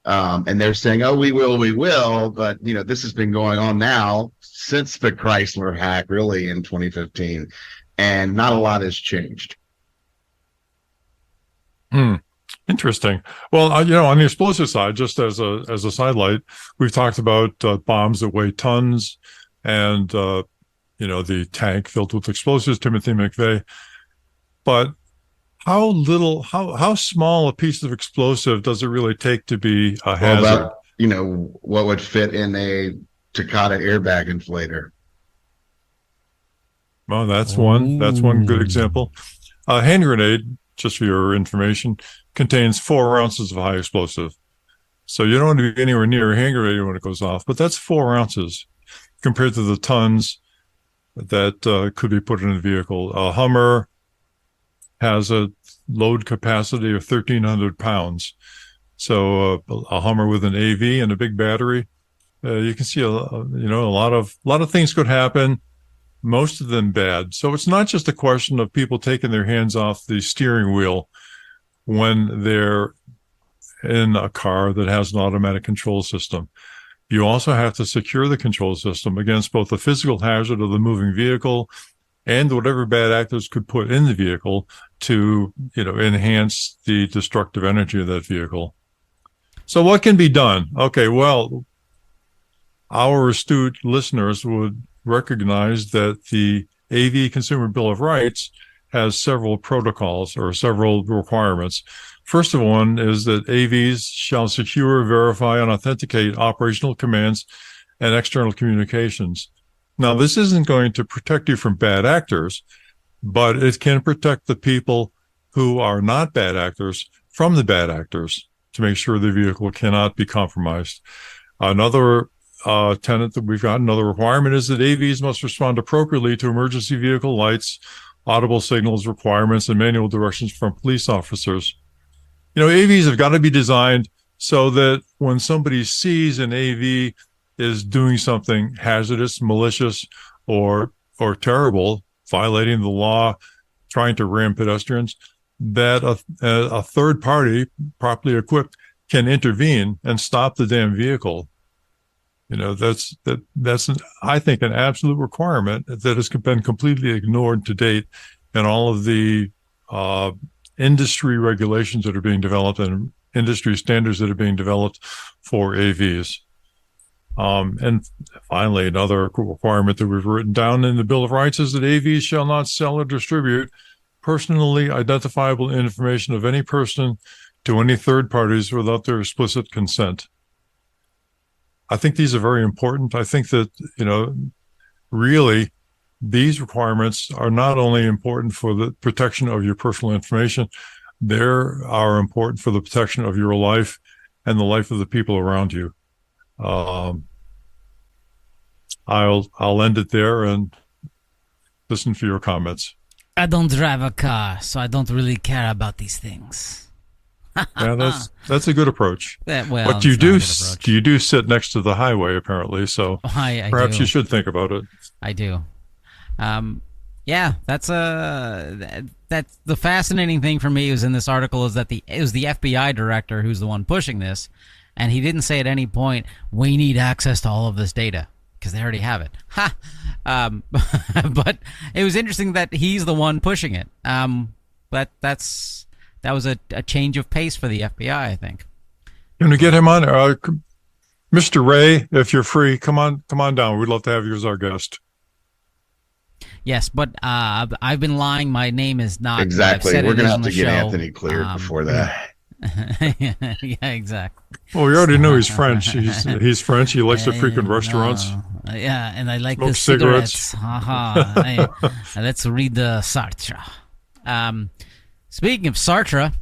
And they're saying, oh, we will. But, this has been going on now since the Chrysler hack, really, in 2015. And not a lot has changed. Interesting. Well, on the explosive side, just as a sidelight, we've talked about bombs that weigh tons and, the tank filled with explosives, Timothy McVeigh. But how small a piece of explosive does it really take to be a hazard? What would fit in a Takata airbag inflator? Well, that's one good example. A hand grenade, just for your information, contains 4 ounces of high explosive. So you don't want to be anywhere near a hand grenade when it goes off, but that's 4 ounces compared to the tons that could be put in a vehicle. A Hummer has a load capacity of 1,300 pounds. So a Hummer with an AV and a big battery, you can see a lot of things could happen. Most of them bad. So it's not just a question of people taking their hands off the steering wheel when they're in a car that has an automatic control system. You also have to secure the control system against both the physical hazard of the moving vehicle and whatever bad actors could put in the vehicle to, enhance the destructive energy of that vehicle. So what can be done? Okay, well, our astute listeners would recognize that the AV Consumer Bill of Rights has several protocols or several requirements. First of one is that AVs shall secure, verify, and authenticate operational commands and external communications. Now, this isn't going to protect you from bad actors, but it can protect the people who are not bad actors from the bad actors to make sure the vehicle cannot be compromised. Another tenet that we've got, another requirement, is that AVs must respond appropriately to emergency vehicle lights, audible signals, requirements, and manual directions from police officers. AVs have got to be designed so that when somebody sees an AV is doing something hazardous, malicious, or terrible, violating the law, trying to ram pedestrians, that a third party, properly equipped, can intervene and stop the damn vehicle. That's I think, an absolute requirement that has been completely ignored to date in all of the industry regulations that are being developed and industry standards that are being developed for AVs. And finally, another requirement that we've written down in the Bill of Rights is that AVs shall not sell or distribute personally identifiable information of any person to any third parties without their explicit consent. I think these are very important. I think that, really, these requirements are not only important for the protection of your personal information, they are important for the protection of your life and the life of the people around you. I'll end it there and listen for your comments. I don't drive a car, so I don't really care about these things. Yeah, that's a good approach. But you do sit next to the highway, apparently, so I perhaps do. you should think about it. I do. Yeah, that's the fascinating thing for me was in this article is that it was the FBI director who's the one pushing this, and he didn't say at any point, we need access to all of this data, because they already have it. Ha! But it was interesting that he's the one pushing it. But that was a change of pace for the FBI, I think. Can we get him on? Mr. Ray, if you're free, come on down. We'd love to have you as our guest. Yes, but I've been lying. My name is not. Exactly. We're going to have to get show. Anthony cleared before that. Yeah, exactly. Well, we already know he's French. He's French. He likes to frequent restaurants. Yeah, and I like smoke the cigarettes. Let's read the Sartre. Speaking of Sartre,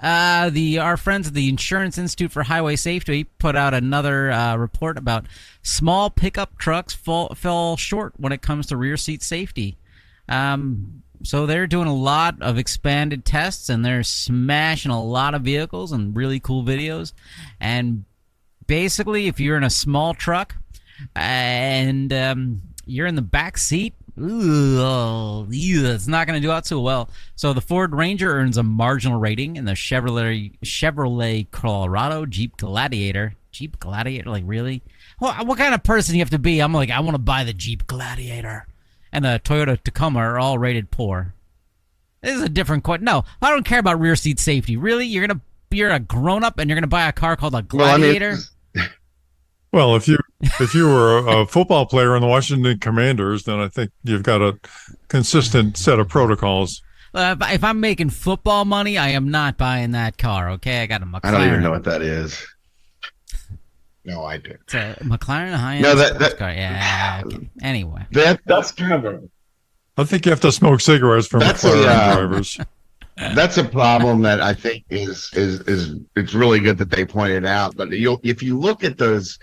our friends at the Insurance Institute for Highway Safety put out another report about small pickup trucks fell short when it comes to rear seat safety. So they're doing a lot of expanded tests, and they're smashing a lot of vehicles and really cool videos. And basically, if you're in a small truck and you're in the back seat, it's not going to do out so well. So the Ford Ranger earns a marginal rating, and the Chevrolet Colorado, Jeep Gladiator, like really? Well, what kind of person do you have to be? I'm like, I want to buy the Jeep Gladiator. And the Toyota Tacoma are all rated poor. This is a different question. No, I don't care about rear seat safety. Really? You're a grown up and you're gonna buy a car called a Gladiator? Well, if you were a football player in the Washington Commanders, then I think you've got a consistent set of protocols. If I'm making football money, I am not buying that car. Okay, I got a McLaren. I don't even know what that is. No, I do. It's a McLaren high-end that car. Yeah. Okay. Anyway, that's kind of I think you have to smoke cigarettes for McLaren drivers. That's a problem that I think is it's really good that they pointed out. But if you look at those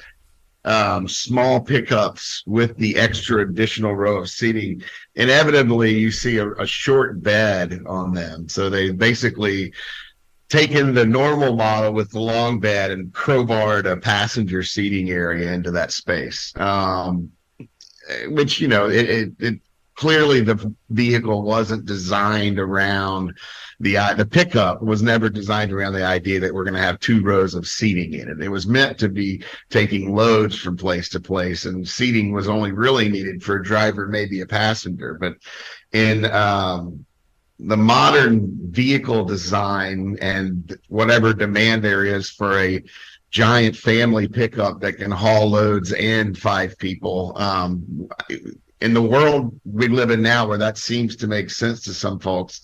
small pickups with the extra additional row of seating, inevitably you see a short bed on them. So they basically taken the normal model with the long bed and crowbarred a passenger seating area into that space, which, it clearly the vehicle wasn't designed around the pickup was never designed around the idea that we're going to have 2 rows of seating in it. It was meant to be taking loads from place to place, and seating was only really needed for a driver, maybe a passenger. But in the modern vehicle design and whatever demand there is for a giant family pickup that can haul loads and 5 people, in the world we live in now, where that seems to make sense to some folks,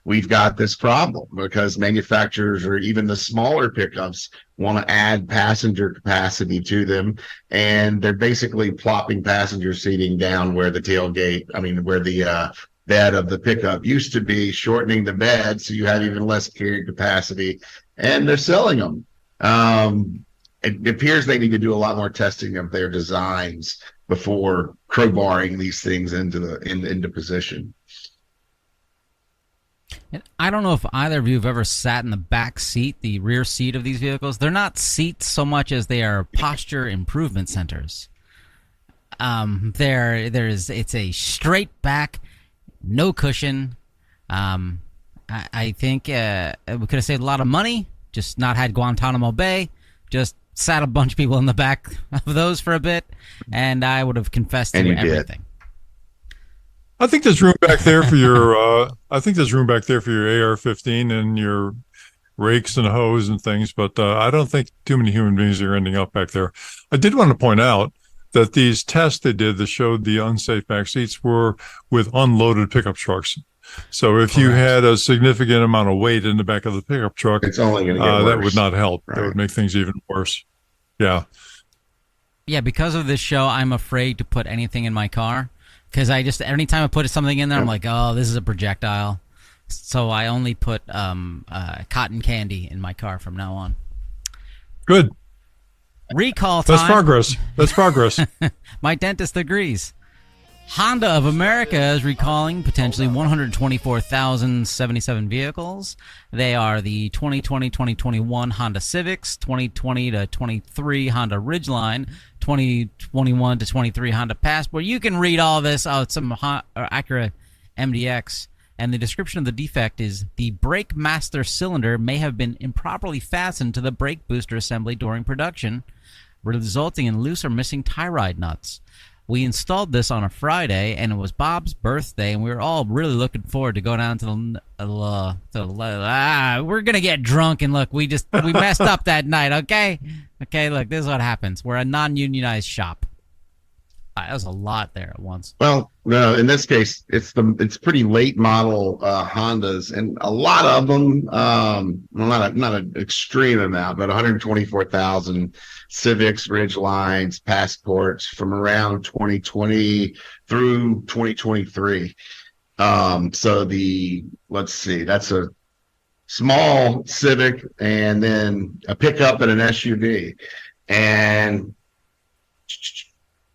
we've got this problem because manufacturers or even the smaller pickups want to add passenger capacity to them, and they're basically plopping passenger seating down where the where the bed of the pickup used to be, shortening the bed so you have even less carrying capacity, and they're selling them. It appears they need to do a lot more testing of their designs before crowbarring these things into position. And I don't know if either of you have ever sat in the back seat, the rear seat of these vehicles. They're not seats so much as they are posture improvement centers. It's a straight back, no cushion. I think we could have saved a lot of money, just not had Guantanamo Bay, just sat a bunch of people in the back of those for a bit, and I would have confessed to everything. I think there's room back there for your. AR-15 and your rakes and hose and things, but I don't think too many human beings are ending up back there. I did want to point out that these tests they did that showed the unsafe back seats were with unloaded pickup trucks. So if you had a significant amount of weight in the back of the pickup truck, it's only going to get worse. That would not help. Right. That would make things even worse. Yeah. Yeah, because of this show, I'm afraid to put anything in my car. Because anytime I put something in there, I'm like, oh, this is a projectile. So I only put cotton candy in my car from now on. Good. Recall time. That's progress. My dentist agrees. Honda of America is recalling potentially 124,077 vehicles. They are the 2020-2021 Honda Civics, 2020 to 23 Honda Ridgeline, 2021 to 23 Honda Passport. You can read all this. It's some Acura MDX. And the description of the defect is the brake master cylinder may have been improperly fastened to the brake booster assembly during production, resulting in loose or missing tie rod nuts. We installed this on a Friday, and it was Bob's birthday, and we were all really looking forward to go down to we're going to get drunk, and look, we messed up that night, okay? Okay, look, this is what happens. We're a non-unionized shop. That was a lot there at once. Well, no, in this case, it's pretty late model Hondas, and a lot of them, not an extreme amount, but 124,000 Civics, Ridgelines, Passports from around 2020 through 2023. So let's see, that's a small Civic and then a pickup and an SUV, and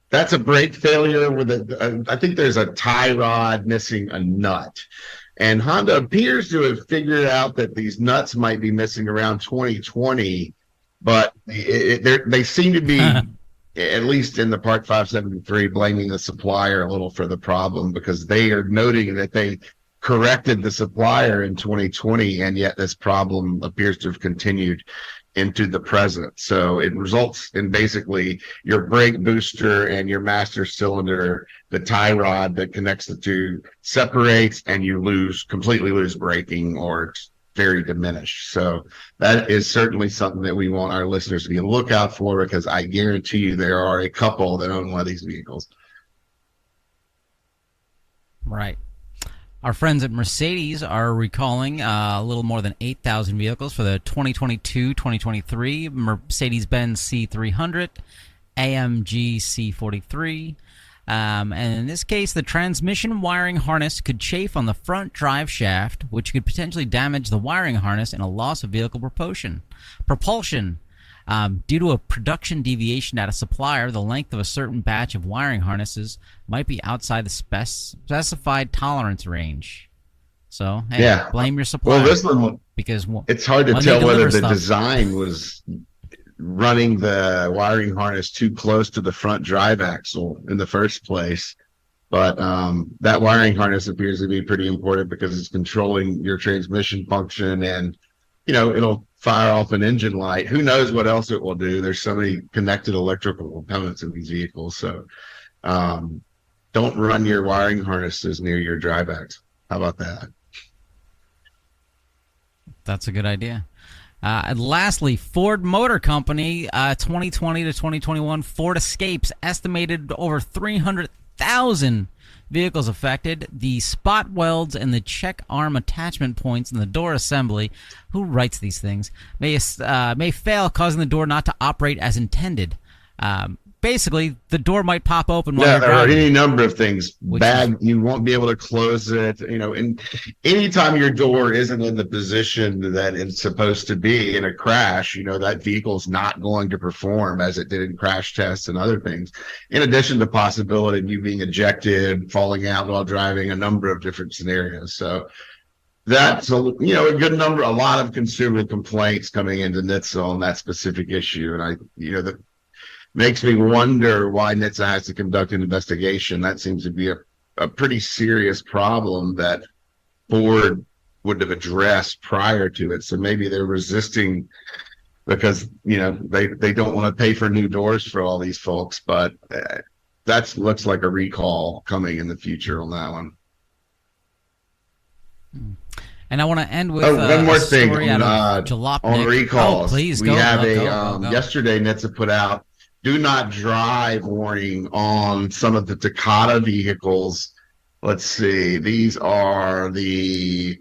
that's a brake failure with I think there's a tie rod missing a nut. And Honda appears to have figured out that these nuts might be missing around 2020, but they seem to be, at least in the Part 573, blaming the supplier a little for the problem, because they are noting that they corrected the supplier in 2020, and yet this problem appears to have continued into the present. So it results in basically your brake booster and your master cylinder, the tie rod that connects the two, separates, and you completely lose braking, or it's very diminished. So that is certainly something that we want our listeners to be on the lookout for, because I guarantee you there are a couple that own one of these vehicles. Right. Our friends at Mercedes are recalling a little more than 8,000 vehicles for the 2022-2023 Mercedes-Benz C300, AMG C43. And in this case, the transmission wiring harness could chafe on the front drive shaft, which could potentially damage the wiring harness and a loss of vehicle propulsion. Due to a production deviation at a supplier, the length of a certain batch of wiring harnesses might be outside the specified tolerance range. So, hey, yeah, blame your supplier. Well, this one, because it's hard to tell whether the design was running the wiring harness too close to the front drive axle in the first place, But that wiring harness appears to be pretty important because it's controlling your transmission function, and it'll fire off an engine light. Who knows what else it will do? There's so many connected electrical components in these vehicles. So don't run your wiring harnesses near your drivebacks. How about that? That's a good idea. And lastly, Ford Motor Company, 2020 to 2021, Ford Escapes, estimated over 300,000 vehicles affected. The spot welds and the check arm attachment points in the door assembly, who writes these things, may fail, causing the door not to operate as intended. Basically, the door might pop open while you're there are driving. any number of things. You won't be able to close it. And anytime your door isn't in the position that it's supposed to be in a crash, that vehicle's not going to perform as it did in crash tests and other things. In addition to the possibility of you being ejected, falling out while driving, a number of different scenarios. So that's a good number, a lot of consumer complaints coming into NHTSA on that specific issue. And that makes me wonder why NHTSA has to conduct an investigation. That seems to be a pretty serious problem that Ford would have addressed prior to it. So maybe they're resisting because, they don't want to pay for new doors for all these folks. But that looks like a recall coming in the future on that one. And I want to end with one more thing on recalls. Oh, please, we go. have Go. Yesterday NHTSA put out do not drive warning on some of the Takata vehicles. Let's see. These are the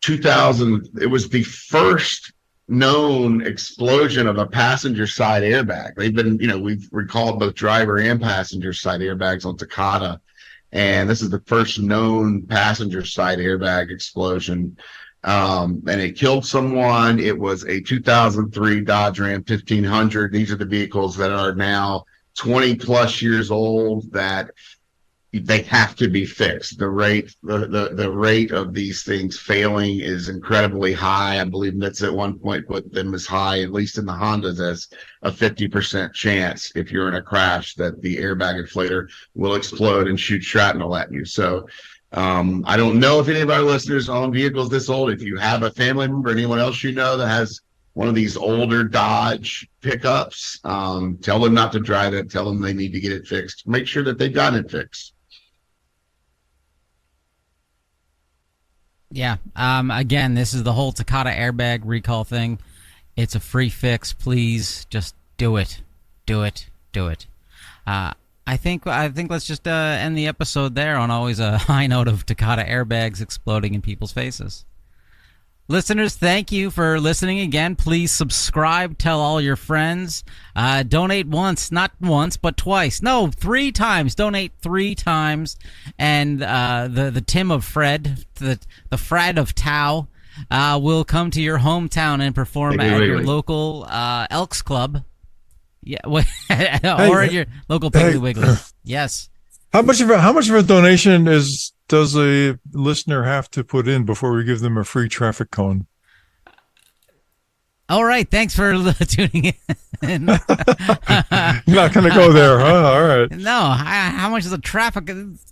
2000. It was the first known explosion of a passenger side airbag. They've been, we've recalled both driver and passenger side airbags on Takata. And this is the first known passenger side airbag explosion. And it killed someone. It was a 2003 Dodge Ram 1500. These are the vehicles that are now 20 plus years old that they have to be fixed. The rate of these things failing is incredibly high. I believe that's at one point put them as high, at least in the Hondas, as a 50% chance if you're in a crash that the airbag inflator will explode and shoot shrapnel at you. So I don't know if any of our listeners own vehicles this old. If you have a family member, anyone else that has one of these older Dodge pickups, tell them not to drive it. Tell them they need to get it fixed. Make sure that they've got it fixed. Yeah. Again, this is the whole Takata airbag recall thing. It's a free fix. Please just do it. Do it. I think let's just end the episode there on always a high note of Takata airbags exploding in people's faces. Listeners, thank you for listening again. Please subscribe, tell all your friends. Donate once, not once, but twice. No, 3 times. Donate 3 times. And the Tim of Fred, the Fred of Tau, will come to your hometown and perform at your local Elks Club. Yeah, or at your local Piggly Wiggly. Yes. How much of a donation does a listener have to put in before we give them a free traffic cone? All right. Thanks for tuning in. You're not going to go there, huh? All right. No. How much is the traffic?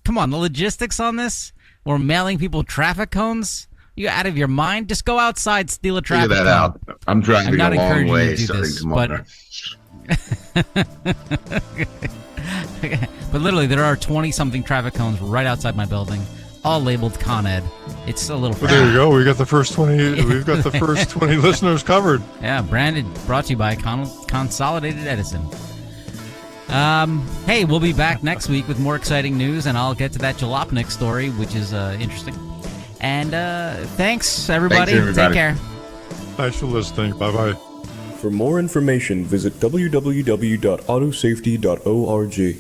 Come on. The logistics on this? We're mailing people traffic cones? You out of your mind? Just go outside, steal a traffic cone. Figure that out. I'm driving a long way starting tomorrow. But literally, there are 20-something traffic cones right outside my building, all labeled Con Ed. It's a little. Well, there you go. We got the first 20. We've got the first 20 listeners covered. Yeah, branded, brought to you by Consolidated Edison. Hey, we'll be back next week with more exciting news, and I'll get to that Jalopnik story, which is interesting. And thanks, everybody. Take care. Thanks for listening. Bye-bye. For more information, visit www.autosafety.org.